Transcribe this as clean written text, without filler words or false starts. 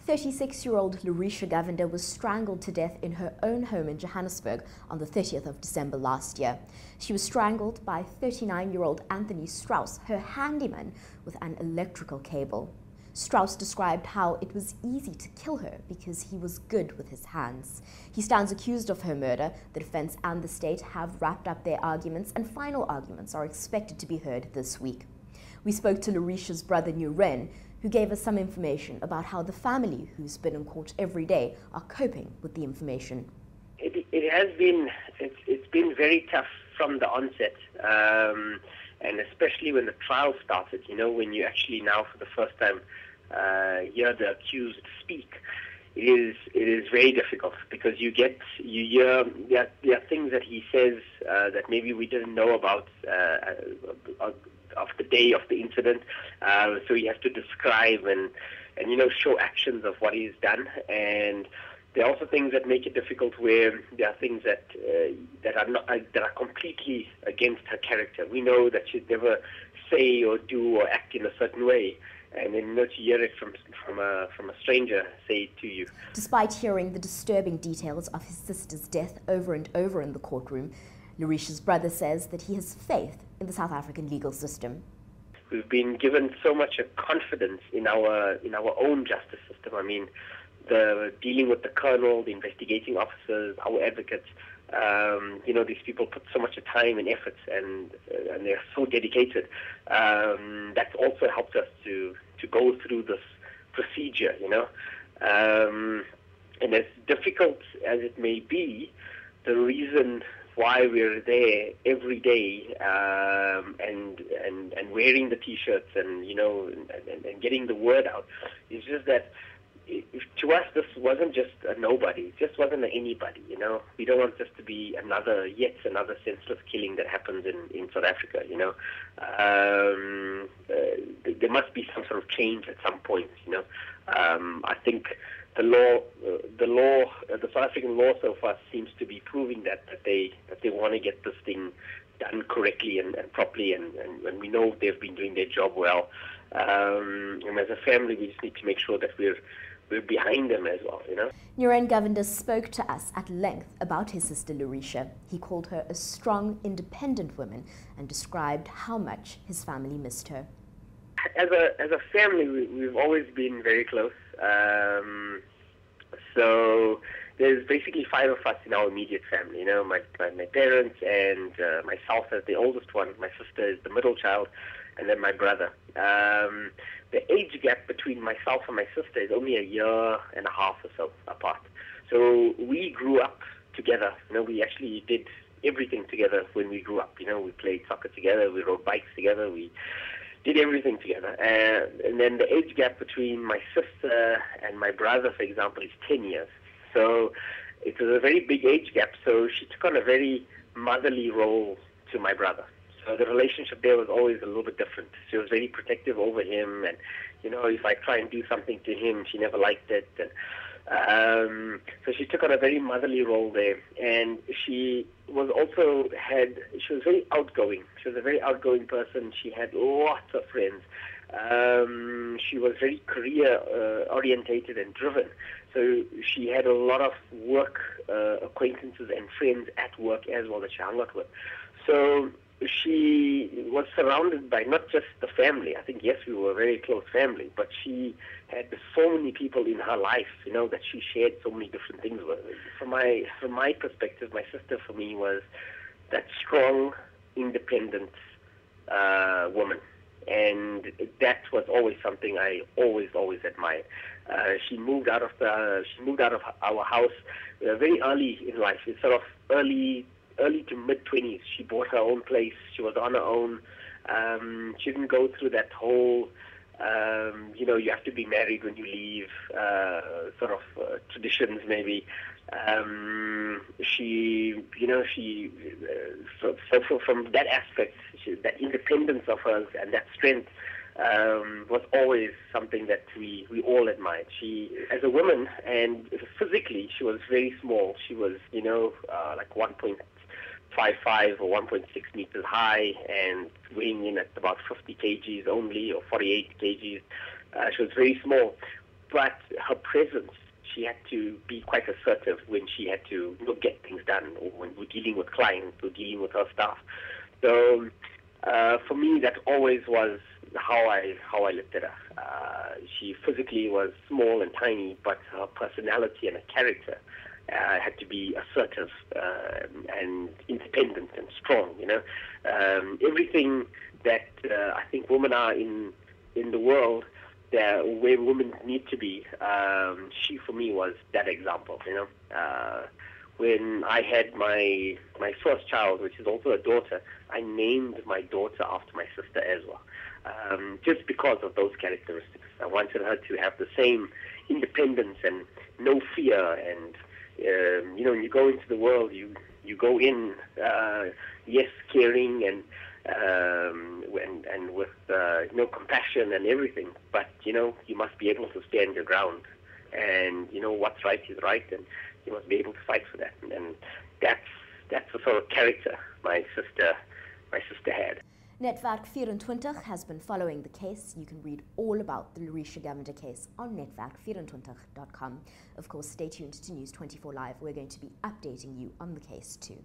36-year-old Luresha Govender was strangled to death in her own home in Johannesburg on the 30th of December last year. She was strangled by 39-year-old Anthony Strauss, her handyman, with an electrical cable. Strauss described how it was easy to kill her because he was good with his hands. He stands accused of her murder. The defense and the state have wrapped up their arguments, and final arguments are expected to be heard this week. We spoke to Luresha's brother, Nuren, who gave us some information about how the family, who's been in court every day, are coping with the information. It's been very tough from the onset, and especially when the trial started, when you actually now for the first time hear the accused speak. It is very difficult because you hear there are things that he says that maybe we didn't know about of the day of the incident, so you have to describe and show actions of what he's done. And there are also things that make it difficult where there are things that are completely against her character. We know that she'd never say or do or act in a certain way, and then to hear it from a stranger say it to you. Despite hearing the disturbing details of his sister's death over and over in the courtroom, Luresha's brother says that he has faith in the South African legal system. We've been given so much confidence in our own justice system. I mean, the dealing with the colonel, the investigating officers, our advocates. These people put so much time and effort, and they're so dedicated. That's also helped us to go through this procedure. And as difficult as it may be, the reason why we're there every day and wearing the T-shirts and getting the word out is just that. To us, this wasn't just a nobody. It just wasn't an anybody, We don't want this to be yet another senseless killing that happens in South Africa, There must be some sort of change at some point, I think the South African law so far seems to be proving that they want to get this thing done correctly and properly, and we know they've been doing their job well. And as a family, we just need to make sure that we're behind them as well, Luresha Govender spoke to us at length about his sister Luresha. He called her a strong, independent woman and described how much his family missed her. As a family, we've always been very close. So there's basically 5 of us in our immediate family, my parents and myself as the oldest one. My sister is the middle child, and then my brother. The age gap between myself and my sister is only a year and a half or so apart. So we grew up together. We actually did everything together when we grew up. We played soccer together, we rode bikes together, we did everything together. And then the age gap between my sister and my brother, for example, is 10 years. So it was a very big age gap. So she took on a very motherly role to my brother. So the relationship there was always a little bit different. She was very protective over him, and if I try and do something to him, she never liked it. And so she took on a very motherly role there, and she was very outgoing. She was a very outgoing person. She had lots of friends. She was very career orientated and driven. So she had a lot of work acquaintances and friends at work as well that she hung out with. So she was surrounded by not just the family. I think, yes, we were a very close family, but she had so many people in her life, that she shared so many different things with. From my perspective, my sister for me was that strong, independent woman. And that was always something I always admired. She moved out of our house very early in life. It's sort of early to mid-20s. She bought her own place. She was on her own. She didn't go through that whole, you have to be married when you leave, traditions maybe. So from that aspect, that independence of hers and that strength was always something that we all admired. She, as a woman, and physically, she was very small. She was, like 1.55 or 1.6 meters high and weighing in at about 50 kgs only, or 48 kgs. She was very small. but her presence, she had to be quite assertive when she had to get things done, or when we're dealing with clients or dealing with her staff. So for me, that always was how I looked at her. She physically was small and tiny, but her personality and her character had to be assertive and independent and strong. Everything that I think women are in the world, where women need to be. She, for me, was that example. When I had my first child, which is also a daughter, I named my daughter after my sister as well, just because of those characteristics. I wanted her to have the same independence and no fear. And when you go into the world, you go in, yes, caring and with compassion and everything, but you must be able to stand your ground, and what's right is right, and you must be able to fight for that. And that's the sort of character my sister had. Netwerk 24 has been following the case. You can read all about the Luresha Govender case on netwerk24.com. Of course, stay tuned to News 24 Live. We're going to be updating you on the case too.